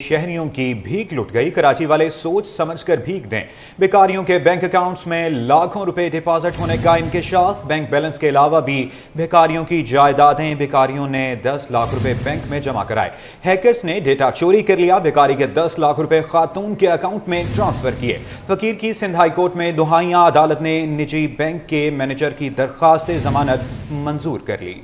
शहरियों की भीख लुट गई। कराची वाले सोच समझकर भीख दें। भिखारियों के बैंक अकाउंट्स में लाखों रुपए डिपॉजिट होने का इंकशाफ। बैंक बैलेंस के अलावा भी भिखारियों की जायदादें। भिखारियों ने 10 लाख रुपए बैंक में जमा कराए। हैकर्स ने डेटा चोरी कर लिया। भिखारी के 10 लाख रुपए खातून के अकाउंट में ट्रांसफर किए। फकीर की सिंध हाई कोर्ट में दुहाइयां। अदालत ने निजी बैंक के मैनेजर की दरख्वास्त जमानत मंजूर कर ली।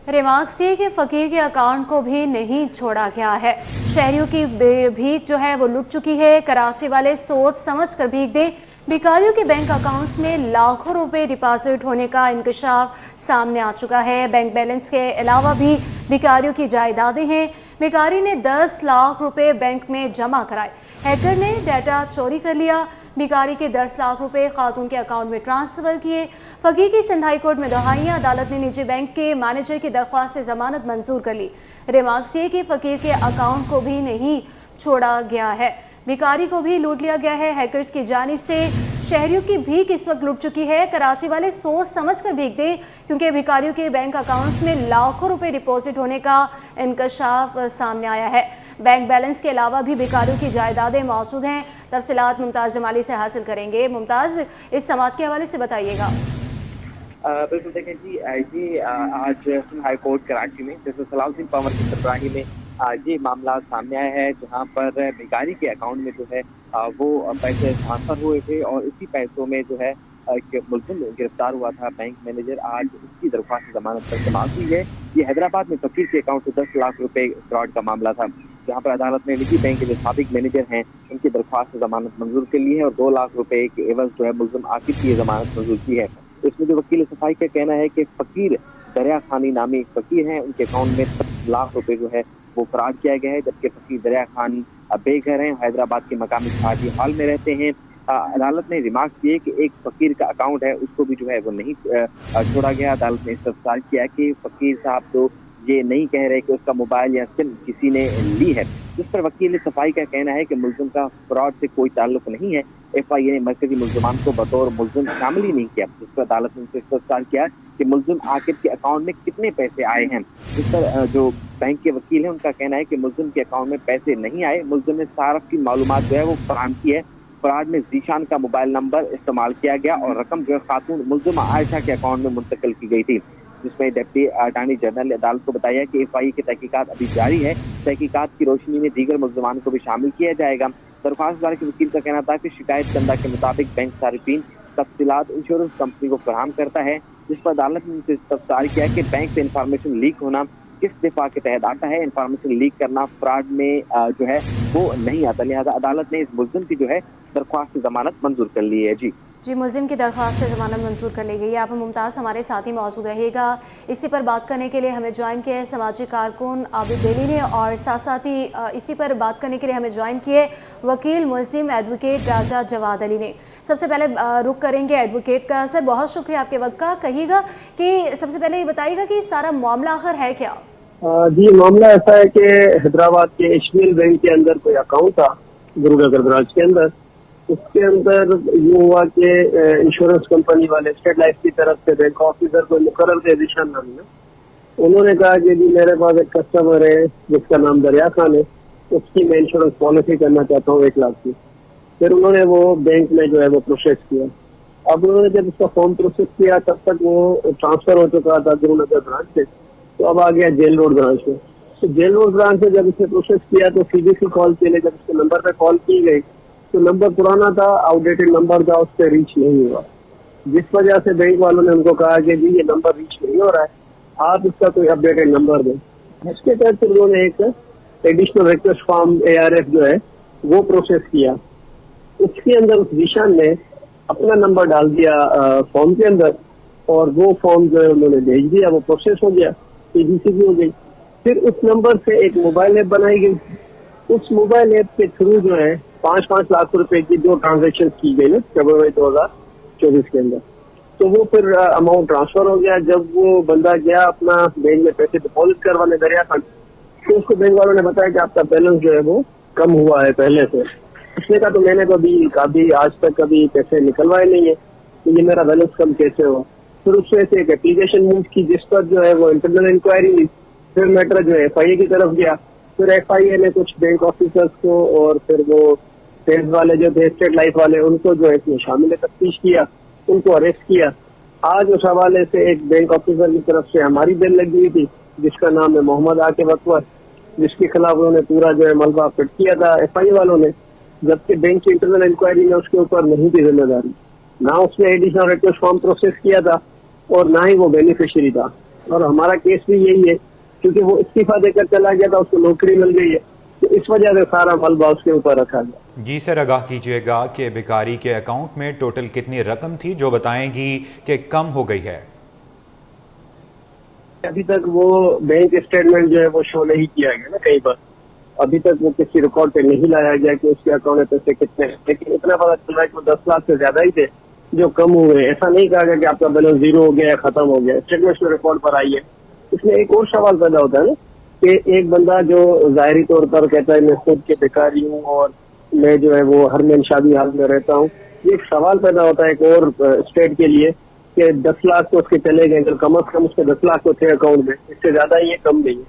रिमार्क्स ये कि फ़कीर के अकाउंट को भी नहीं छोड़ा गया है। शहरियों की भीख जो है वो लुट चुकी है। कराची वाले सोच समझ कर भीख दें। भिखारियों के बैंक अकाउंट्स में लाखों रुपए डिपॉजिट होने का इंकशाफ सामने आ चुका है। बैंक बैलेंस के अलावा भी भिखारियों की जायदादें हैं। भिखारी ने 10 लाख रुपए बैंक में जमा कराए। हैकर ने डाटा चोरी कर लिया। भिखारी के 10 लाख रुपए खातून के अकाउंट में ट्रांसफ़र किए। फकीर की सिंध हाई कोर्ट में दुहाइयां। अदालत ने निजी बैंक के मैनेजर की दरख्वास्त से जमानत मंजूर कर ली। रिमार्क्स ये कि फकीर के अकाउंट को भी नहीं छोड़ा गया है। भिखारी को भी लूट लिया गया है हैकर्स की जानिब से। शहरियों की भीख इस वक्त लुट चुकी है। कराची वाले सोच समझ कर भीख दें, क्योंकि भिखारियों के बैंक अकाउंट्स में लाखों रुपए डिपॉजिट होने का इंकशाफ सामने आया है। बैंक बैलेंस के अलावा भी भिखारियों की जायदादें मौजूद हैं। तफसीलात मुमताज़ जमाली से हासिल करेंगे। मुमताज़, इस समात के हवाले से बताइएगा। बिल्कुल देखें जी, ये आज हाई कोर्ट कराची में जैसे सलाउद्दीन पंवर की सरबराही में ये मामला सामने आया है, जहां पर भिखारी के अकाउंट में जो है वो पैसे ट्रांसफर हुए थे और इसी पैसों में जो है एक मुलजिम गिरफ्तार हुआ था बैंक मैनेजर। आज उसकी दरख्वास्त जमानत पर समाप्त हुई है। ये हैदराबाद में फकीर के अकाउंट से 10 लाख रुपए फ्रॉड का मामला था, जहाँ पर अदालत ने निजी बैंक के जो साबिक मैनेजर हैं उनकी दरख्वास्त जमानत मंजूर कर ली है और 2 लाख रुपए के एवज जो है मुलजिम आकिब की जमानत मंजूर की है। इसमें जो वकील सफाई का कहना है कि फकीर दरिया खानी नामी फकीर हैं, उनके अकाउंट में 10 लाख रुपए जो है वो फ्रॉड किया गया है, जबकि फकीर दरिया खान बेघर हैं, हैदराबाद के मकामी शादी हॉल में रहते हैं। अदालत ने रिमार्क किए कि एक फकीर का अकाउंट है उसको भी जो है वो नहीं छोड़ा गया। अदालत ने इस्तफसार किया कि फकीर साहब तो ये नहीं कह रहे कि उसका मोबाइल या सिम किसी ने ली है, जिस पर वकील सफाई का कहना है कि मुलजिम का फ्रॉड से कोई ताल्लुक नहीं है। FIA ने मरकजी मुलजमान को बतौर मुलजिम शामिल ही नहीं किया, जिस पर अदालत ने इस्तफसार किया कि मुलजिम आकिब के अकाउंट में कितने पैसे आए हैं। जिस पर जो बैंक के वकील हैं उनका कहना है कि मुलजिम के अकाउंट में पैसे नहीं आए। मुलजिम ने सारफ की मालूमात जो है वो फराहम की है। फ्रॉड में जीशान का मोबाइल नंबर इस्तेमाल किया गया और रकम जो है खातून मुलजिम आयशा के अकाउंट में मुंतकिल की गई थी, जिसमें डिप्टी अटॉर्नी जनरल ने अदालत को बताया कि FIA की तहकीकात अभी जारी है। तहकीकात की रोशनी में दीगर मुलजमान को भी शामिल किया जाएगा। दरख्वास्तदार के वकील का कहना था कि शिकायत कंदा के मुताबिक बैंक सारिफीन तफसीलात इंश्योरेंस कंपनी को फराहम करता है, जिस पर अदालत ने इस्तफसार किया कि बैंक से इंफॉर्मेशन लीक होना किस दफा के तहत आता है। इंफॉर्मेशन लीक करना फ्रॉड में जो है वो नहीं आता, लिहाजा अदालत ने इस मुलजिम की जो है दरख्वास्त जमानत मंजूर कर ली है। जी, मुलजिम की दरख्वास्त से ज़मानत मंजूर कर ली गई है। आप मुमताज़ हमारे साथ ही मौजूद रहेगा। इसी पर बात करने के लिए हमें ज्वाइन किया है समाजी कारकुन आबिद बेली ने, और साथ ही इसी पर बात करने के लिए हमें ज्वाइन किए वकील मुलजिम एडवोकेट राजा जवाद अली ने। सबसे पहले रुख करेंगे एडवोकेट का। सर, बहुत शुक्रिया आपके वक्त का। कहिएगा कि सबसे पहले ये बताइएगा कि सारा मामला आखिर है क्या? जी, मामला ऐसा है कि हैदराबाद के एशमिल बैंक के अंदर कोई अकाउंट था गुरुनगर ब्रांच के अंदर। उसके अंदर ये हुआ कि इंश्योरेंस कंपनी वाले स्टेट लाइफ की तरफ से बैंक ऑफिसर को मुकर्रर थे निशान नाम में। उन्होंने कहा कि जी मेरे पास एक कस्टमर है जिसका नाम दरिया खान है, उसकी मैं इंश्योरेंस पॉलिसी करना चाहता हूँ 1 लाख की। फिर उन्होंने वो बैंक में जो है वो प्रोसेस किया। अब उन्होंने जब उसका फॉर्म प्रोसेस किया तब तक वो ट्रांसफर हो चुका था गुरुनगर ब्रांच से, तो अब आ गया जेल रोड ब्रांच में। तो जेल रोड ब्रांच से जब उसने प्रोसेस किया तो CBC कॉल के लिए जब उसके नंबर पे कॉल की गई तो नंबर पुराना था, आउटडेटेड नंबर था, उस पर रीच नहीं हुआ, जिस वजह से बैंक वालों ने उनको कहा कि जी ये नंबर रीच नहीं हो रहा है, आप इसका कोई अपडेटेड नंबर दें। इसके तहत उन्होंने एक एडिशनल रिक्वेस्ट फॉर्म ARF जो है वो प्रोसेस किया। उसके अंदर उस जीशान ने अपना नंबर डाल दिया फॉर्म के अंदर और वो फॉर्म जो है उन्होंने भेज दिया, वो प्रोसेस हो गया, CBC भी हो गई। फिर उस नंबर से एक मोबाइल ऐप बनाई गई। उस मोबाइल ऐप के थ्रू जो है 5-5 लाख रुपए की जो ट्रांजेक्शन की गई ना फरवरी 2024 के अंदर, तो वो फिर अमाउंट ट्रांसफर हो गया। जब वो बंदा गया अपना बैंक में पैसे डिपॉजिट करवाने दरिया खान, तो उसको बैंक वालों ने बताया कि आपका बैलेंस जो है वो कम हुआ है पहले से। उसने कहा तो मैंने कभी आज तक कभी पैसे निकलवाए नहीं है, तो ये मेरा बैलेंस कम कैसे हुआ। फिर उसमें से एक एप्लीकेशन मूव की जिस पर जो है वो इंटरनल इंक्वायरी हुई। फिर मैटर जो है FIA की तरफ गया। फिर FIA ने कुछ बैंक ऑफिसर्स को और फिर वो सेल्स वाले जो थे स्टेट लाइफ वाले उनको जो है इसमें शामिल तफ्तीश किया, उनको अरेस्ट किया। आज उस हवाले से एक बैंक ऑफिसर की तरफ से हमारी बेल लगी हुई थी जिसका नाम है मोहम्मद आकिब अकबर, जिसके खिलाफ उन्होंने पूरा जो है मलबा फिट किया था FIA वालों ने, जबकि बैंक की इंटरनल इंक्वायरी में उसके ऊपर नहीं थी जिम्मेदारी, ना उसने एडिशनल रिक्वेस्ट फॉर्म प्रोसेस किया था और ना ही वो बेनिफिशियरी था। और हमारा केस भी यही है क्योंकि वो इस्तीफा देकर चला गया था, उसको नौकरी मिल गई है, तो इस वजह से सारा मलबा उसके ऊपर रखा गया। जी सर, आगाह कीजिएगा कि भिखारी के अकाउंट में टोटल कितनी रकम थी जो बताएंगी कि कम हो गई है? अभी तक वो बैंक स्टेटमेंट जो है वो शो नहीं किया गया ना कहीं पर, अभी तक वो किसी रिकॉर्ड पे नहीं लाया गया कि उसके अकाउंट में पैसे कितने हैं, लेकिन इतना पता चल रहा है कि वो 10 लाख से ज्यादा ही थे जो कम हुए। ऐसा नहीं कहा गया कि आपका बैलेंस जीरो हो गया या खत्म हो गया, स्टेटमेंट में रिकॉर्ड पर आई है। इसमें एक और सवाल पैदा होता है ना कि एक बंदा जो जाहिरी तौर पर कहता है मैं खुद के भिखारी हूँ और मैं जो है वो हर महीने शादी हाल में रहता हूँ, ये एक सवाल पैदा होता है एक और स्टेट के लिए कि 10 लाख तो उसके चले गए, तो कम से कम उसके 10 लाख तो थे अकाउंट में, इससे ज्यादा ये कम नहीं है।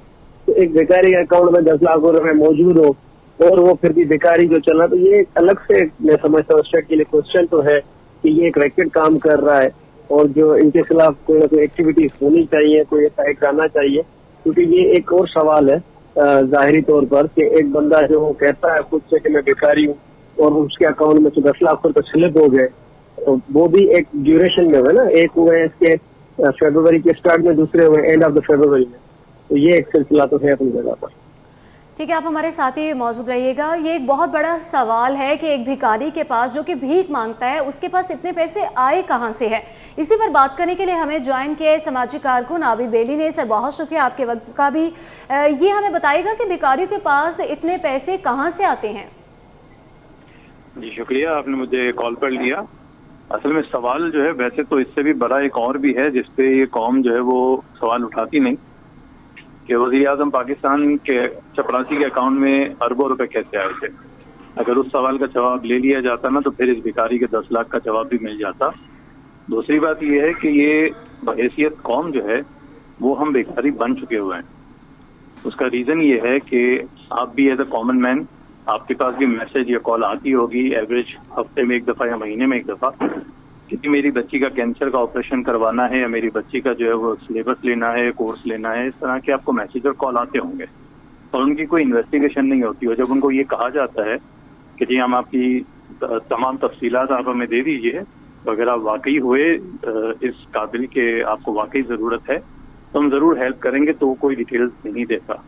तो एक भिखारी के अकाउंट में 10 लाख रुपए मौजूद हो और वो फिर भी भिखारी जो चला, तो ये एक अलग से मैं समझता हूँ स्टेट के लिए क्वेश्चन तो है कि ये एक रैकेट काम कर रहा है और जो इनके खिलाफ कोई ना कोई एक्टिविटीज होनी चाहिए, कोई ऐसा एक्ट आना चाहिए, क्योंकि ये एक और सवाल है जाहिरी तौर पर कि एक बंदा जो कहता है खुद से कि मैं भिखारी हूँ और उसके अकाउंट में से 10 लाख रुपए स्लिप हो गए, तो वो भी एक ड्यूरेशन में हुए ना, एक हुए इसके फरवरी के स्टार्ट में, दूसरे हुए एंड ऑफ द फरवरी में, तो ये एक सिलसिला तो है अपनी जगह पर। ठीक है, आप हमारे साथ ही मौजूद रहिएगा। ये एक बहुत बड़ा सवाल है कि एक भिखारी के पास जो कि भीख मांगता है उसके पास इतने पैसे आए कहाँ से है। इसी पर बात करने के लिए हमें ज्वाइन किया है सामाजिक कारकुन आबिद बेली ने। सर बहुत शुक्रिया आपके वक्त का भी। ये हमें बताइएगा कि भिखारियों के पास इतने पैसे कहाँ से आते हैं? जी शुक्रिया, आपने मुझे कॉल पर लिया। असल में सवाल जो है वैसे तो इससे भी बड़ा एक और भी है जिसपे ये कौम जो है वो सवाल उठाती नहीं कि वज़ीर-ए-आज़म पाकिस्तान के चपरासी के अकाउंट में अरबों रुपए कैसे आए थे। अगर उस सवाल का जवाब ले लिया जाता ना तो फिर इस भिखारी के 10 लाख का जवाब भी मिल जाता। दूसरी बात ये है कि ये बहैसियत कौम जो है वो हम भिखारी बन चुके हुए हैं। उसका रीज़न ये है कि आप भी एज अ कॉमन मैन, आपके पास भी मैसेज या कॉल आती होगी एवरेज हफ्ते में एक दफ़ा या महीने में एक दफ़ा कि मेरी बच्ची का कैंसर का ऑपरेशन करवाना है या मेरी बच्ची का जो है वो सिलेबस लेना है, कोर्स लेना है, इस तरह के आपको मैसेज और कॉल आते होंगे और उनकी कोई इन्वेस्टिगेशन नहीं होती हो। जब उनको ये कहा जाता है कि जी हम आपकी तमाम तफसीलात आप हमें दे दीजिए, तो अगर आप वाकई हुए इस काबिल के आपको वाकई ज़रूरत है तो हम ज़रूर हेल्प करेंगे, तो कोई डिटेल्स नहीं देता।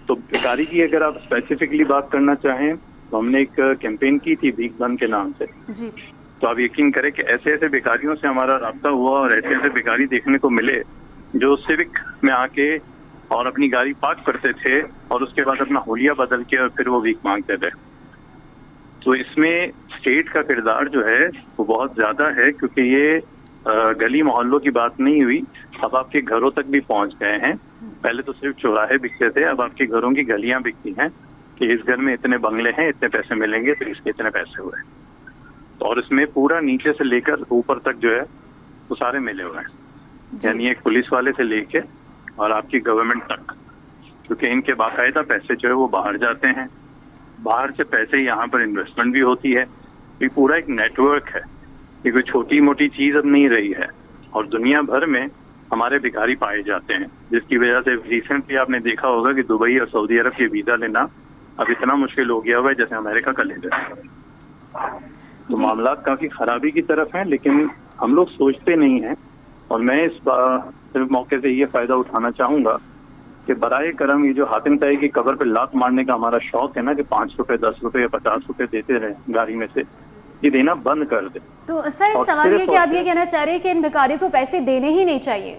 तो भिखारी की अगर आप स्पेसिफिकली बात करना चाहें तो हमने एक कैंपेन की थी भीख बंद के नाम से जी। तो आप यकीन करें कि ऐसे ऐसे भिखारियों से हमारा राब्ता हुआ और ऐसे ऐसे भिखारी देखने को मिले जो सिविक में आके और अपनी गाड़ी पार्क करते थे और उसके बाद अपना होलिया बदल के और फिर वो भीख मांगते थे। तो इसमें स्टेट का किरदार जो है वो बहुत ज्यादा है क्योंकि ये गली मोहल्लों की बात नहीं हुई, अब आपके घरों तक भी पहुंच गए हैं। पहले तो सिर्फ चौराहे बिकते थे, अब आपके घरों की गलियां बिकती हैं कि इस घर में इतने बंगले हैं, इतने पैसे मिलेंगे तो इसके इतने पैसे हुए। और इसमें पूरा नीचे से लेकर ऊपर तक जो है वो सारे मिले हुए हैं, यानी एक पुलिस वाले से लेके और आपकी गवर्नमेंट तक, क्योंकि इनके बाकायदा पैसे जो है वो बाहर जाते हैं, बाहर से पैसे यहाँ पर इन्वेस्टमेंट भी होती है। ये पूरा एक नेटवर्क है, ये कोई छोटी मोटी चीज अब नहीं रही है और दुनिया भर में हमारे भिखारी पाए जाते हैं, जिसकी वजह से रिसेंटली आपने देखा होगा कि दुबई और सऊदी अरब के वीजा लेना अब इतना मुश्किल हो गया हुआ है जैसे अमेरिका का ले जाए। तो मामला काफी खराबी की तरफ हैं, लेकिन हम लोग सोचते नहीं हैं। और मैं इस मौके से ये फायदा उठाना चाहूंगा कि बराए करम ये जो हातिम ताई की कब्र पे लात मारने का हमारा शौक है ना कि 5 रुपए 10 रुपए या 50 रुपए देते रहे गाड़ी में से, ये देना बंद कर दे। तो सर सवाल ये कि आप ये कहना चाह रहे हैं कि इन भिखारियों को पैसे देने ही नहीं चाहिए?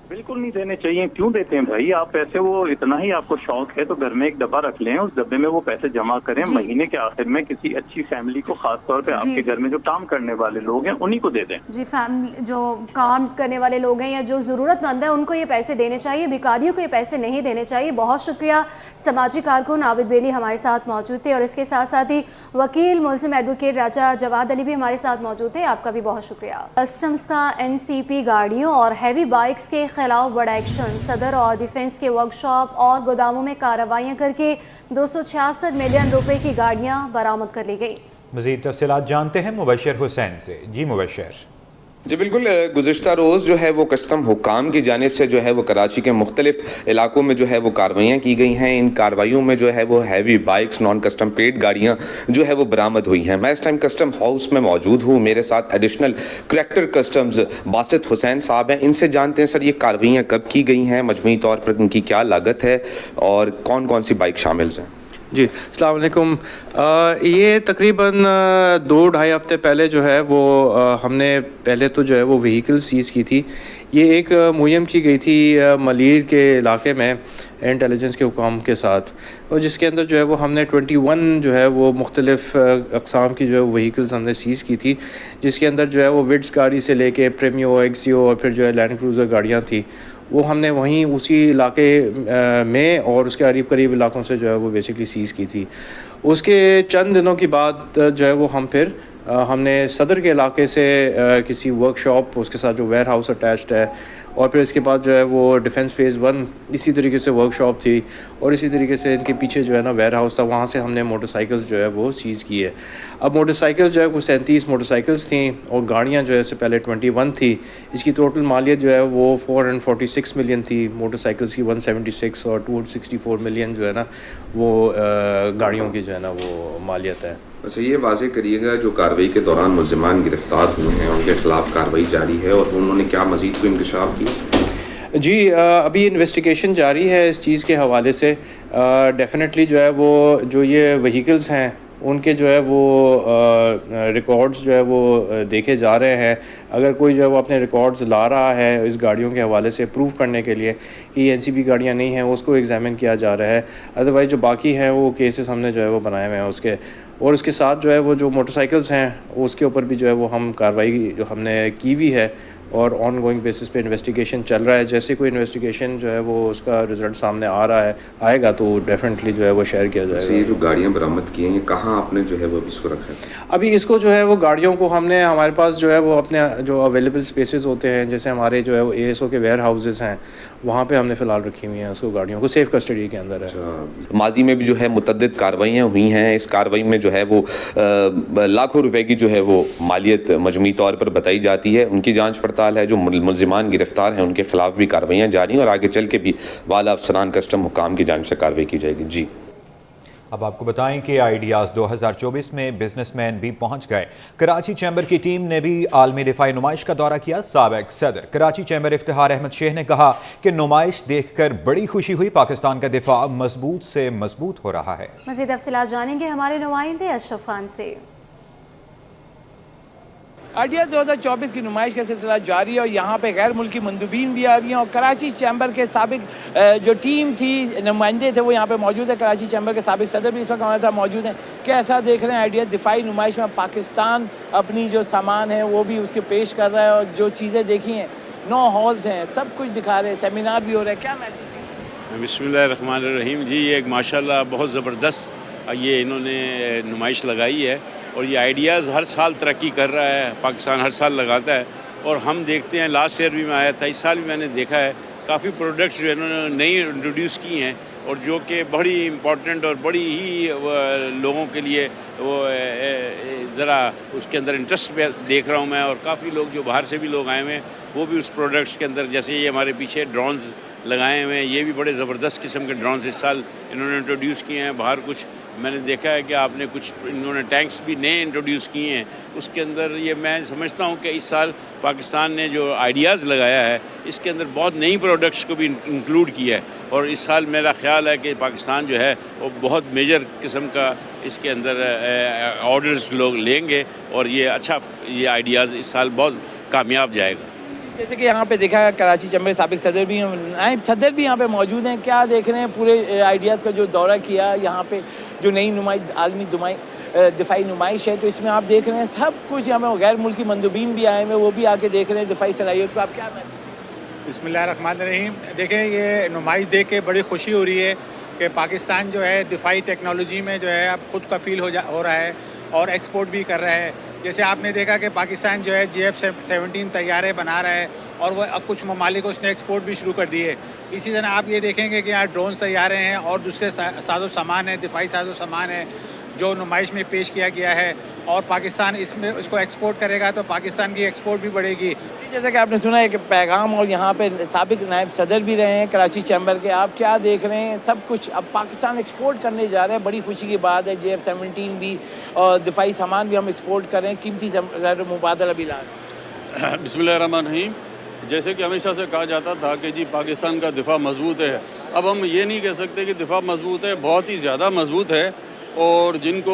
बिल्कुल नहीं देने चाहिए। क्यों देते हैं भाई आप पैसे? वो इतना ही आपको शौक है तो घर में एक डब्बा रख लें, उस डब्बे में वो पैसे जमा करें, महीने के आखिर में किसी अच्छी फैमिली को, खास तौर पे आपके घर में जो काम करने वाले लोग हैं उन्हीं को दे दें। जी, फैमिली जो काम करने वाले लोग हैं या जो ज़रूरतमंद है उनको ये पैसे देने चाहिए, भिखारियों को ये पैसे नहीं देने चाहिए। बहुत शुक्रिया। सामाजिक कारकुन आबिद बेली हमारे साथ मौजूद थे और इसके साथ साथ ही वकील मुल्ज़िम एडवोकेट राजा जवाद अली भी हमारे साथ मौजूद थे। आपका भी बहुत शुक्रिया। कस्टम्स का NCP गाड़ियों और हैवी बाइक्स के खिलाफ बड़ा एक्शन। सदर और डिफेंस के वर्कशॉप और गोदामों में कार्रवाइयां करके 266 मिलियन रुपए की गाड़ियां बरामद कर ली गई। मज़ीद तफ़सीलात जानते हैं मुबशर हुसैन से। जी मुबशर। जी बिल्कुल, गुज़िश्ता रोज़ जो है वो कस्टम हुकाम की जानिब से जो है वो कराची के मुख्तलिफ इलाकों में जो है वो कार्रवाइयाँ की गई हैं। इन कार्रवाइयों में जो है वो heavy bikes, non custom plate गाड़ियाँ जो है वो बरामद हुई हैं। मैं इस टाइम कस्टम हाउस में मौजूद हूँ। मेरे साथ additional collector customs Basit Hussain साहब हैं। इनसे जानते हैं सर ये कार्रवाइयाँ कब की गई हैं, मजमूई तौर पर इनकी क्या लागत है और कौन कौन सी बाइक शामिल हैं। जी अस्सलाम वालेकुम। ये तकरीबन 2-2.5 हफ़्ते पहले जो है वो हमने पहले तो जो है वो व्हीकल सीज़ की थी। ये एक मुहिम की गई थी मलीर के इलाके में इंटेलिजेंस के हुकाम के साथ, और जिसके अंदर जो है वो हमने 21 जो है वो मुख्तलिफ़ अक़साम की जो है व्हीकल्स हमने सीज़ की थी, जिसके अंदर जो है वो विड्स गाड़ी से लेके प्रीमियो, एक्सियो और फिर जो है लैंड क्रूज़र गाड़ियाँ थी। वो हमने वहीं उसी इलाके में और उसके करीब इलाकों से जो है वो बेसिकली सीज़ की थी। उसके चंद दिनों की बाद जो है वो हमने सदर के इलाके से किसी वर्कशॉप, उसके साथ जो वेयर हाउस अटैच्ड है, और फिर इसके बाद जो है वो डिफेंस फ़ेज़ 1 इसी तरीके से वर्कशॉप थी, और इसी तरीके से इनके पीछे जो है ना वेयर हाउस था, वहाँ से हमने मोटरसाइकिल्स जो है वो सीज़ की है। अब मोटरसाइकिल्स जो है वो 37 मोटरसाइकिल्स थी और गाड़ियाँ जो है इससे पहले 21 थी। इसकी टोटल मालियत जो है वो 446 मिलियन थी, मोटरसाइकिल्स की 176 और 264 मिलियन जो है ना वो गाड़ियों की जो है ना वो मालियत है। अच्छा, ये वाज़ेह करिएगा जो कार्रवाई के दौरान मुल्ज़िमान गिरफ्तार हुए हैं उनके खिलाफ कार्रवाई जारी है और उन्होंने क्या मज़ीद कोई इंकशाफ किया? जी अभी इन्वेस्टिगेशन जारी है इस चीज़ के हवाले से। डेफिनेटली जो है वो जो ये व्हीकल्स हैं उनके जो है वो रिकॉर्ड्स जो है वो देखे जा रहे हैं। अगर कोई जो है वो अपने रिकॉर्ड्स ला रहा है इस गाड़ियों के हवाले से प्रूव करने के लिए कि ये एनसीबी गाड़ियाँ नहीं हैं, उसको एग्जामिन किया जा रहा है। अदरवाइज़ जो बाकी हैं वो केसेस हमने जो है वो बनाए हुए हैं उसके, और उसके साथ जो है वो जो मोटरसाइकिल्स हैं उसके ऊपर भी जो है वो हम कार्रवाई जो हमने की हुई है और ऑन गोइंग बेसिस पे इन्वेस्टिगेशन चल रहा है। जैसे कोई इन्वेस्टिगेशन जो है वो उसका रिजल्ट सामने आएगा तो डेफिनेटली जो है वो शेयर किया जाएगा। ये जो गाड़ियाँ बरामद की हैं ये कहाँ आपने जो है वो इसको रखा है? अभी इसको जो है वो गाड़ियों को हमने हमारे पास जो है वो अपने जो अवेलेबल स्पेसेस होते हैं, जैसे हमारे जो है वो ASO के वेयर हाउसेस हैं, वहाँ पे हमने फ़िलहाल रखी हुई हैं उसको, गाड़ियों को सेफ कस्टडी के अंदर है। माजी में भी जो है मुतअद्दिद कार्रवाइयाँ हुई हैं। इस कार्रवाई में जो है वो लाखों रुपए की जो है वो मालियत मजमूई तौर पर बताई जाती है। उनकी जांच पड़ताल है, जो मुल्ज़िमान गिरफ्तार हैं उनके खिलाफ भी कार्रवाइयाँ जारी हैं और आगे चल के भी वाला अफसरान कस्टम हुकाम की जानिब से कार्रवाई की जाएगी। जी अब आपको बताएं कि आइडियाज़ 2024 में बिजनेसमैन भी पहुंच गए। कराची चैम्बर की टीम ने भी आलमी दिफाई नुमाइश का दौरा किया। साबिक सदर कराची चैम्बर इफ्तिखार अहमद शेख ने कहा कि नुमाइश देखकर बड़ी खुशी हुई, पाकिस्तान का दिफा मजबूत से मजबूत हो रहा है। मज़ीद तफ़सीलात जानेंगे हमारे नुमाइंदे अशरफ खान से। आइडिया 2024 की नुमाइश का सिलसिला जारी है और यहाँ पे गैर मुल्की मंदूबीन भी आ रही हैं और कराची चैम्बर के साबिक जो टीम थी, नुमाइंदे थे, वो यहाँ पे मौजूद है। कराची चैम्बर के साबिक सदर भी इस वक्त हमारे साथ मौजूद हैं। कैसा देख रहे हैं आइडिया दिफाई नुमाइश में? पाकिस्तान अपनी जो सामान है वो भी उसके पेश कर रहा है और जो चीज़ें देखी हैं, 9 हॉल्स हैं, सब कुछ दिखा रहे हैं, सेमिनार भी हो रहा है। क्या मैसेज? बिस्मिल्लाहिर्रहमानिर्रहीम। जी एक माशाल्लाह बहुत ज़बरदस्त ये इन्होंने नुमाइश लगाई है और ये आइडियाज़ हर साल तरक्की कर रहा है, पाकिस्तान हर साल लगाता है और हम देखते हैं। लास्ट ईयर भी मैं आया था, इस साल भी मैंने देखा है काफ़ी प्रोडक्ट्स जो इन्होंने नई इंट्रोड्यूस की हैं और जो कि बड़ी इम्पोर्टेंट और बड़ी ही लोगों के लिए वो ज़रा उसके अंदर इंटरेस्ट देख रहा हूँ मैं। और काफ़ी लोग जो बाहर से भी लोग आए हुए हैं वो भी उस प्रोडक्ट्स के अंदर, जैसे ये हमारे पीछे ड्रोन्स लगाए हुए हैं, ये भी बड़े ज़बरदस्त किस्म के ड्रोन्स इस साल इन्होंने इंट्रोड्यूस किए हैं। बाहर कुछ मैंने देखा है कि आपने कुछ इन्होंने टैंक्स भी नए इंट्रोड्यूस किए हैं उसके अंदर। ये मैं समझता हूँ कि इस साल पाकिस्तान ने जो आइडियाज़ लगाया है इसके अंदर बहुत नई प्रोडक्ट्स को भी इंक्लूड किया है और इस साल मेरा ख्याल है कि पाकिस्तान जो है वो बहुत मेजर किस्म का इसके अंदर ऑर्डर्स लोग लेंगे और ये अच्छा, ये आइडियाज़ इस साल बहुत कामयाब जाएगा। जैसे कि यहाँ पे देखा है कराची चैम्बर साबिक सदर भी, नायब सदर भी यहाँ पे मौजूद हैं। क्या देख रहे हैं पूरे आइडियाज़ का जो दौरा किया यहाँ पे, जो नई नुमाइश आलमी दिफाई नुमाइश है, तो इसमें आप देख रहे हैं सब कुछ यहाँ पे गैर मुल्की मंदूबीन भी आए हैं, वो भी आके देख रहे हैं दिफाई सलाहियत को। आप क्या मैसेज? बिस्मिल्लाहिर्रहमानिर्रहीम। देखें, ये नुमाइश देख के बड़ी खुशी हो रही है कि पाकिस्तान जो है दिफाई टेक्नोलॉजी में जो है अब खुद कफील हो रहा है और एक्सपोर्ट भी कर रहा है। जैसे आपने देखा कि पाकिस्तान जो है GF-17 तैयारे बना रहा है और वह कुछ ममालिक उसने एक्सपोर्ट भी शुरू कर दिए। इसी तरह आप ये देखेंगे कि यहाँ ड्रोन तैयारे हैं और दूसरे साजो सामान हैं, दिफाई साजो सामान है जो नुमाइश में पेश किया गया है, और पाकिस्तान इसमें इसको एक्सपोर्ट करेगा तो पाकिस्तान की एक्सपोर्ट भी बढ़ेगी। जैसा कि आपने सुना एक पैगाम, और यहाँ पे साबिक नायब सदर भी रहे हैं कराची चैम्बर के, आप क्या देख रहे हैं? सब कुछ अब पाकिस्तान एक्सपोर्ट करने जा रहे हैं, बड़ी खुशी की बात है। JF-17 भी और दिफाई सामान भी हम एक्सपोर्ट करें, कीमती मुबादला भी ला रहे हैं। बिस्मिल्लाहिर्रहमानिर्रहीम। जैसे कि हमेशा से कहा जाता था कि जी पाकिस्तान का दिफा मजबूत है, अब हम ये नहीं कह सकते कि दिफा मजबूत है, बहुत ही ज़्यादा मजबूत है। और जिनको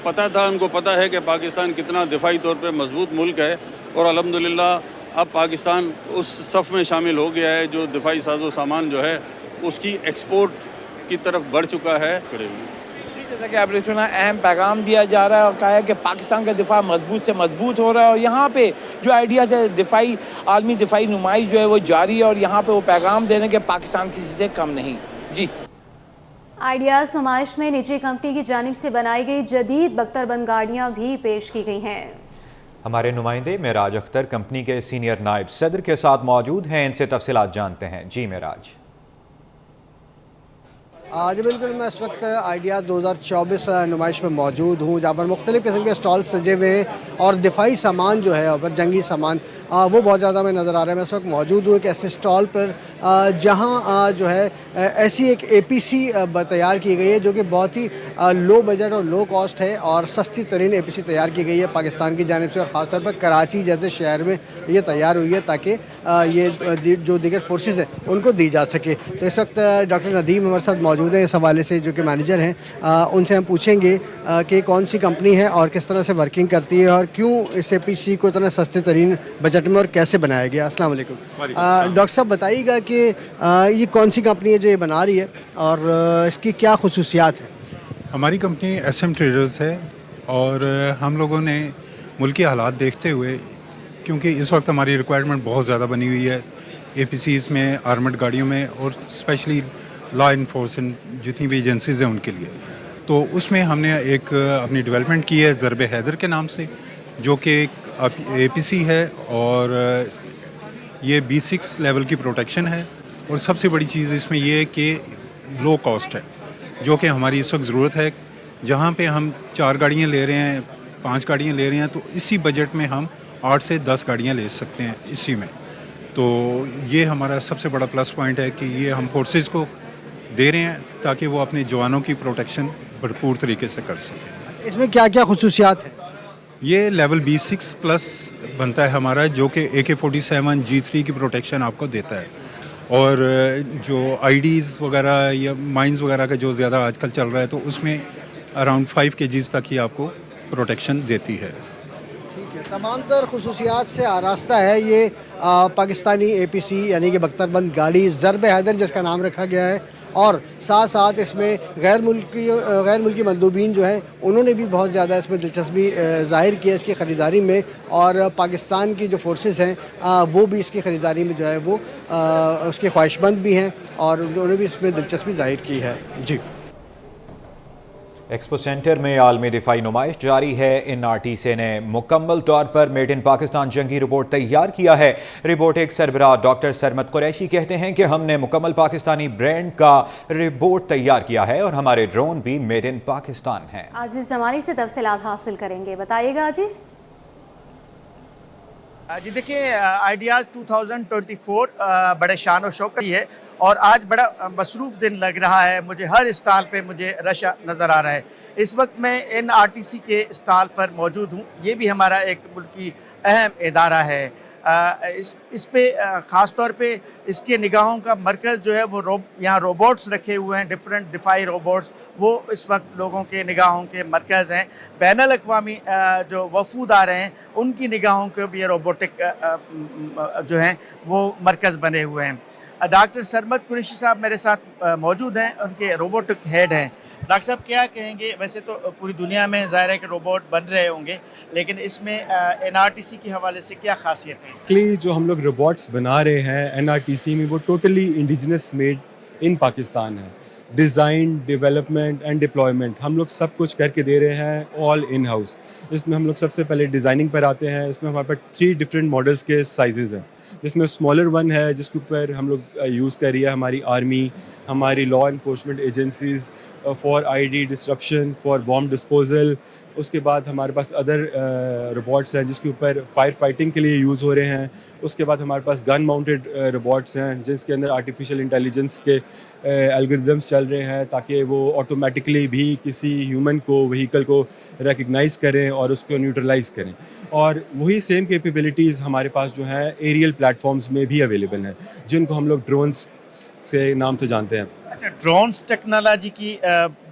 पता था उनको पता है कि पाकिस्तान कितना दिफाई तौर पे मजबूत मुल्क है, और अल्हम्दुलिल्लाह अब पाकिस्तान उस सफ़ में शामिल हो गया है जो दिफाई साजो सामान जो है उसकी एक्सपोर्ट की तरफ बढ़ चुका है। जैसा कि आपने सुना, अहम पैगाम दिया जा रहा है और कहा है कि पाकिस्तान का दिफा मजबूत से मजबूत हो रहा है, और यहाँ पे जो आइडियाज़ है दिफाई आलमी दिफाई नुमाइश जो है वो जारी है, और यहाँ पे वो पैगाम देने के पाकिस्तान किसी से कम नहीं। जी, आइडियाज़ नुमाइश में निजी कंपनी की जानिब से बनाई गई जदीद बख्तरबंद गाड़ियाँ भी पेश की गई हैं। हमारे नुमाइंदे मेराज अख्तर कंपनी के सीनियर नायब सदर के साथ मौजूद हैं, इनसे तफसीलात जानते हैं। जी मेराज। जी बिल्कुल, मैं इस वक्त आइडियाज़ 2024 नुमाइश में मौजूद हूँ, जहाँ पर मुख्तलिफ़ किस्म के स्टॉल सजे हुए हैं और दिफाई सामान जो है और जंगी सामान वो बहुत ज़्यादा में नज़र आ रहा है। मैं इस वक्त मौजूद हूँ एक ऐसे स्टॉल पर जहाँ जो है ऐसी एक APC तैयार की गई है जो कि बहुत ही लो बजट और लो कॉस्ट है, और सस्ती तरीन APC तैयार की गई है पाकिस्तान की जानिब से, और ख़ासतौर पर कराची जैसे शहर में ये तैयार हुई है ताकि ये जो दीगर फोर्सेस हैं उनको दी जा सके। तो इस वक्त डॉक्टर नदीम हमारे साथ मौजूद है इस हवाले से, जो कि मैनेजर हैं। उनसे हम पूछेंगे कि कौन सी कंपनी है और किस तरह से वर्किंग करती है और क्यों इस APC को इतना सस्ते तरीन बजट में और कैसे बनाया गया। अस्सलाम वालेकुम। डॉक्टर साहब बताइएगा कि ये कौन सी कंपनी है जो ये बना रही है और इसकी क्या खुसूसियात है? हमारी कंपनी SM ट्रेडर्स है, और हम लोगों ने मुल्की हालात देखते हुए, क्योंकि इस वक्त हमारी रिक्वायरमेंट बहुत ज़्यादा बनी हुई है APCs में, आर्मड गाड़ियों में, और स्पेशली लॉ इन्फोर्समेंट जितनी भी एजेंसीज़ हैं उनके लिए, तो उसमें हमने एक अपनी डेवलपमेंट की है ज़रब हैदर के नाम से, जो कि एक APC है, और ये B6 लेवल की प्रोटेक्शन है। और सबसे बड़ी चीज़ इसमें ये है कि लो कॉस्ट है, जो कि हमारी इस वक्त ज़रूरत है। जहाँ पे हम 4 गाड़ियाँ ले रहे हैं, 5 गाड़ियाँ ले रहे हैं, तो इसी बजट में हम 8 से 10 गाड़ियाँ ले सकते हैं इसी में। तो ये हमारा सबसे बड़ा प्लस पॉइंट है कि ये हम फोर्सेस को दे रहे हैं ताकि वो अपने जवानों की प्रोटेक्शन भरपूर तरीके से कर सकें। इसमें क्या क्या खुसूसियात है? ये लेवल B6 प्लस बनता है हमारा, जो कि AK-47 G3 की प्रोटेक्शन आपको देता है, और जो IDs वगैरह या माइंस वगैरह का जो ज़्यादा आजकल चल रहा है, तो उसमें अराउंड 5 kgs तक ही आपको प्रोटेक्शन देती है। ठीक है, तमाम तर खुसूसियात से आरास्ता है ये पाकिस्तानी APC यानी कि बख्तरबंद गाड़ी ज़रब हैदर जिसका नाम रखा गया है, और साथ साथ इसमें गैर मुल्की मंदूबीन जो हैं उन्होंने भी बहुत ज़्यादा इसमें दिलचस्पी ज़ाहिर की है इसकी ख़रीदारी में, और पाकिस्तान की जो फोर्सेस हैं वो भी इसकी ख़रीदारी में जो है वो उसके ख्वाहिशमंद भी हैं, और उन्होंने भी इसमें दिलचस्पी ज़ाहिर की है। जी, एक्सपो सेंटर में आलमी दिफाई नुमाइश जारी है। NRTC ने मुकम्मल तौर पर made in Pakistan Jangi report तैयार किया है। रिपोर्ट एक सरबराह डॉक्टर सरमद कुरैशी कहते हैं कि हमने मुकम्मल पाकिस्तानी ब्रांड का रिपोर्ट तैयार किया है और हमारे ड्रोन भी मेड इन पाकिस्तान हैं। आजीज जमानी से तफसीलात हासिल करेंगे, बताइएगा आजीज। जी देखिए, आइडियाज़ 2024 बड़े शान और शौकत है, और आज बड़ा मसरूफ़ दिन लग रहा है मुझे। हर स्टॉल पे मुझे रश नज़र आ रहा है। इस वक्त मैं NRTC के स्टॉल पर मौजूद हूँ। ये भी हमारा एक मुल्की अहम इदारा है। इस पे ख़ास तौर पे इसके निगाहों का मरकज़ जो है वो यहाँ रोबोट्स रखे हुए हैं, डिफरेंट दिफाई रोबोट्स, वो इस वक्त लोगों के निगाहों के मरकज़ हैं। बैनुल अक़वामी जो वफूद आ रहे हैं उनकी निगाहों के भी ये रोबोटिक जो हैं वो मरकज़ बने हुए हैं। डॉक्टर सरमद कुरैशी साहब मेरे साथ मौजूद हैं, उनके रोबोटिक हेड हैं। डॉक्टर साहब क्या कहेंगे? वैसे तो पूरी दुनिया में ज़ाहिर है कि रोबोट बन रहे होंगे, लेकिन इसमें NRTC के हवाले से क्या खासियत है? एक्चुअली जो हम लोग रोबोट्स बना रहे हैं NRTC में, वो totally indigenous made in Pakistan है। डिज़ाइन, डेवलपमेंट एंड डिप्लॉयमेंट हम लोग सब कुछ करके दे रहे हैं, ऑल इन हाउस। इसमें हम लोग सबसे पहले डिज़ाइनिंग पर आते हैं। इसमें हमारे पास 3 डिफरेंट मॉडल्स के साइजेज़ हैं। जिसमें स्मॉलर वन है जिसके ऊपर हम लोग यूज़ कर रही है हमारी आर्मी, हमारी law enforcement agencies for ID disruption, for bomb disposal. उसके बाद हमारे पास अदर रोबोट्स हैं जिसके ऊपर फायर फाइटिंग के लिए यूज़ हो रहे हैं। उसके बाद हमारे पास गन माउंटेड रोबोट्स हैं जिसके अंदर आर्टिफिशियल इंटेलिजेंस के एल्गोरिदम्स चल रहे हैं ताकि वो ऑटोमेटिकली भी किसी ह्यूमन को, व्हीकल को रिकग्नाइज़ करें और उसको न्यूट्रलाइज़ करें। और वही सेम कैपेबिलिटीज़ हमारे पास जो है एरियल प्लेटफॉर्म्स में भी अवेलेबल हैं जिनको हम लोग ड्रोन्स से नाम से जानते हैं। अच्छा, ड्रोन्स टेक्नोलॉजी की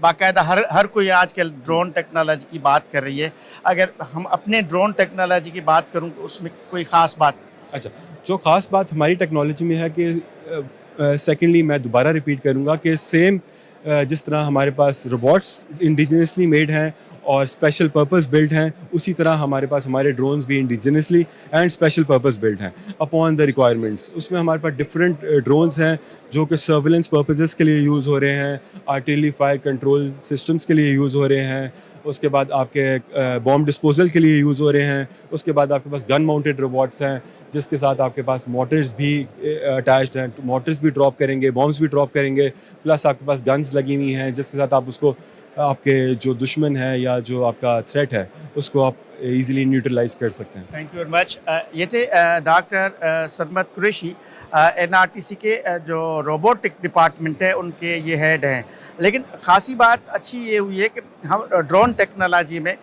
बाकायदा हर कोई आजकल ड्रोन टेक्नोलॉजी की बात कर रही है। अगर हम अपने ड्रोन टेक्नोलॉजी की बात करूं तो उसमें कोई ख़ास बात? अच्छा, जो ख़ास बात हमारी टेक्नोलॉजी में है कि सेकेंडली मैं दोबारा रिपीट करूंगा कि सेम जिस तरह हमारे पास रोबोट्स इंडिजिनसली मेड हैं और स्पेशल पर्पस बिल्ट हैं, उसी तरह हमारे पास हमारे ड्रोन्स भी indigenously and special purpose built हैं अपॉन द रिक्वायरमेंट्स। उसमें हमारे पास डिफरेंट ड्रोन्स हैं जो कि सर्विलेंस पर्पसेस के लिए यूज़ हो रहे हैं, आर्टिलरी फायर कंट्रोल सिस्टम्स के लिए यूज़ हो रहे हैं, उसके बाद आपके बॉम्ब डिस्पोजल के लिए यूज़ हो रहे हैं, उसके बाद आपके पास गन माउंटेड रोबोट्स हैं जिसके साथ आपके पास मोटर्स भी अटैच्ड हैं, मोटर्स भी ड्रॉप करेंगे, बॉम्ब्स भी ड्रॉप करेंगे, प्लस आपके पास गन्स लगी हुई हैं जिसके साथ आप उसको आपके जो दुश्मन है या जो आपका थ्रेट है उसको आप इजीली न्यूट्रलाइज कर सकते हैं। Thank you very much. ये थे डॉक्टर सदमत कुरैशी, एनआरटीसी के जो रोबोटिक डिपार्टमेंट है उनके ये हेड हैं। लेकिन खासी बात अच्छी ये हुई है कि हम ड्रोन टेक्नोलॉजी में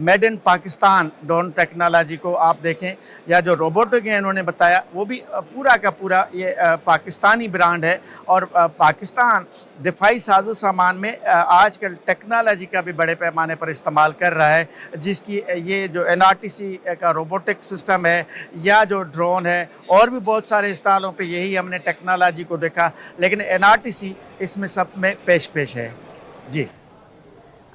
made in Pakistan drone technology को आप देखें, या जो रोबोटिक है उन्होंने बताया वो भी पूरा का पूरा ये पाकिस्तानी ब्रांड है। और पाकिस्तान दिफाई साजो सामान में आजकल टेक्नोलॉजी का भी बड़े पैमाने पर इस्तेमाल कर रहा है, जिसकी ये जो एनआरटीसी का रोबोटिक सिस्टम है या जो ड्रोन है, और भी बहुत सारे स्थानों पे यही हमने टेक्नोलॉजी को देखा, लेकिन एनआरटीसी इसमें सब में पेश है। जी,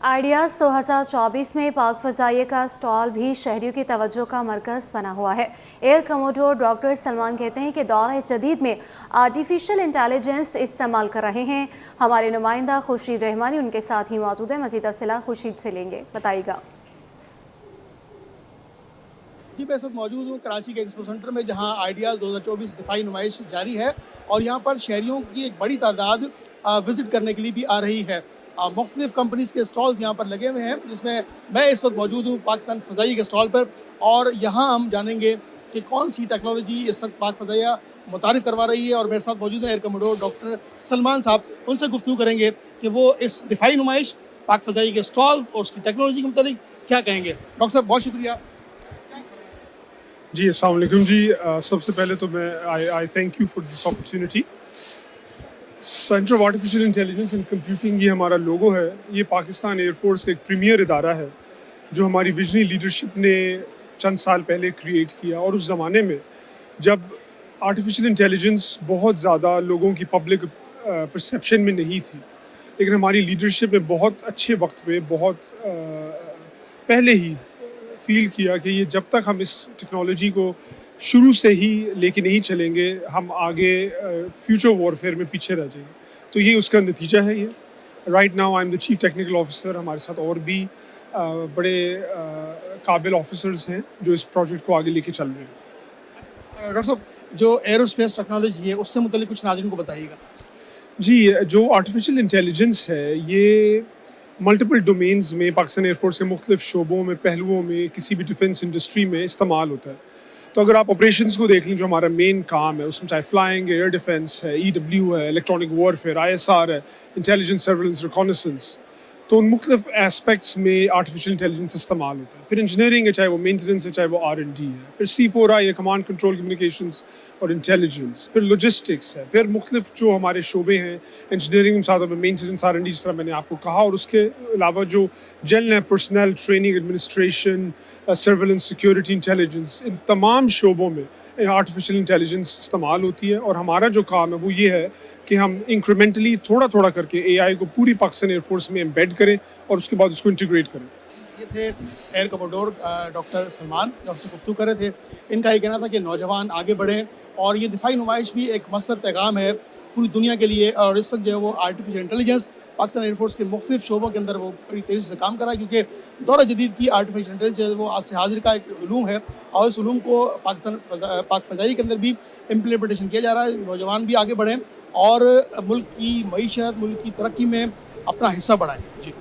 आइडियाज़ 2024 में पाक फ़ज़ाइया का स्टॉल भी शहरियों की तवज्जो का मरकज़ बना हुआ है। एयर कमोडोर डॉक्टर सलमान कहते हैं कि दौर जदीद में आर्टिफिशियल इंटेलिजेंस इस्तेमाल कर रहे हैं। हमारे नुमाइंदा खुर्शीद रहमानी उनके साथ ही मौजूद है। मज़ीद तफ़सीलात खुर्शीद से लेंगे, बताइएगा। जी, मैं इस वक्त मौजूद हूँ कराची के एक्सपो सेंटर में, जहाँ आइडियाज़ 2024 दिफाई नुमाइश जारी है और यहाँ पर शहरियों की एक बड़ी तादाद विज़िट करने के लिए भी आ रही है। मुख्तलिफ कंपनीज़ के स्टॉल्स यहाँ पर लगे हुए हैं, जिसमें मैं इस वक्त मौजूद हूँ पाकिस्तान फ़ज़ाई के स्टॉल पर, और यहाँ हम जानेंगे कि कौन सी टेक्नोलॉजी इस वक्त पाक फ़ज़ाइया मुतारिफ करवा रही है। और मेरे साथ मौजूद है एयर कमोडोर डॉक्टर सलमान साहब, उनसे गुफ्तगू करेंगे कि वो इस दिफाई नुमाइश, पाक फ़ज़ाई के स्टॉल्स और उसकी टेक्नोलॉजी के मुताबिक क्या कहेंगे। डॉक्टर साहब, बहुत शुक्रिया। जी, अस्सलाम वालेकुम जी। सबसे पहले तो मैं आई thank you for this opportunity. Centre of artificial intelligence and computing, ये हमारा लोगो है। ये पाकिस्तान एयरफोर्स का एक प्रीमियर इदारा है जो हमारी विजनरी लीडरशिप ने चंद साल पहले क्रिएट किया। और उस ज़माने में जब आर्टिफिशियल इंटेलिजेंस बहुत ज़्यादा लोगों की पब्लिक परसेप्शन में नहीं थी, लेकिन हमारी लीडरशिप ने बहुत अच्छे वक्त पे, बहुत पहले ही फील किया कि ये जब तक हम इस टेक्नोलॉजी को शुरू से ही लेके नहीं चलेंगे, हम आगे फ्यूचर वॉरफेयर में पीछे रह जाएंगे। तो ये उसका नतीजा है। ये right now I am the chief technical officer. हमारे साथ और भी बड़े काबिल ऑफिसर्स हैं जो इस प्रोजेक्ट को आगे लेके चल रहे हैं। डॉक्टर साहब, जो एरोस्पेस टेक्नोलॉजी है उससे मुतालिक कुछ नाज़रीन को बताइएगा। जी, जो आर्टिफिशियल इंटेलिजेंस है ये मल्टीपल डोमेन्स में पाकिस्तान एयरफोर्स के मुख्तलिफ शोबों में, पहलुओं में, किसी भी डिफेंस इंडस्ट्री में इस्तेमाल होता है। तो अगर आप ऑपरेशंस को देख लें, जो हमारा मेन काम है उसमें चाहे फ्लाइंग, एयर डिफेंस है, EW है, इलेक्ट्रॉनिक वॉरफेयर, ISR है, इंटेलिजेंस सर्विलेंस रिकॉनेसेंस, तो उन मुख्तलिफ एस्पेक्ट्स में आर्टिफिशियल इंटेलिजेंस इस्तेमाल होता है। फिर इंजीनियरिंग है, चाहे वो मेंटेनेंस है, चाहे वो R&D है। फिर C4I है, कमांड कंट्रोल कम्युनिकेशंस और इंटेलिजेंस। फिर लॉजिस्टिक्स है। फिर मुख्तलिफ जो हमारे शोबे हैं इंजीनियरिंग के साथ में मेंटेनेंस, R&D, जिस तरह मैंने आपको कहा, और उसके अलावा जो जनरल है personal training, administration, surveillance, security, intelligence, इन तमाम शोबों में आर्टिफिशियल इंटेलिजेंस इस्तेमाल होती है। और हमारा जो काम है वो ये है कि हम इंक्रीमेंटली थोड़ा थोड़ा करके AI को पूरी पाकिस्तान एयरफोर्स में एम्बेड करें और उसके बाद उसको इंटीग्रेट करें। ये थे एयर कमोडोर डॉक्टर सलमान, जो आपसे गुफ्तगू कर रहे थे। इनका ये कहना था कि नौजवान आगे बढ़ें, और ये दिफाई नुमाइश भी एक मसलत पैगाम है पूरी दुनिया के लिए। और इस वक्त जो है वो आर्टिफिशियल इंटेलिजेंस पाकिस्तान एयरफोर्स के मुख्तलिफ शोबों के अंदर वो बड़ी तेज़ी से काम कर रहा है, क्योंकि दौर जदीद की आर्टिफिशियल इंटेलिजेंस वो असर हाजिर का एक उलूम है और इस उलूम को पाक फ़ज़ाई के अंदर भी इम्प्लीमेंटेशन किया जा रहा है। नौजवान भी आगे बढ़ें और मुल्क की मईशत, मुल्क की तरक्की में अपना हिस्सा बढ़ाएं। जी।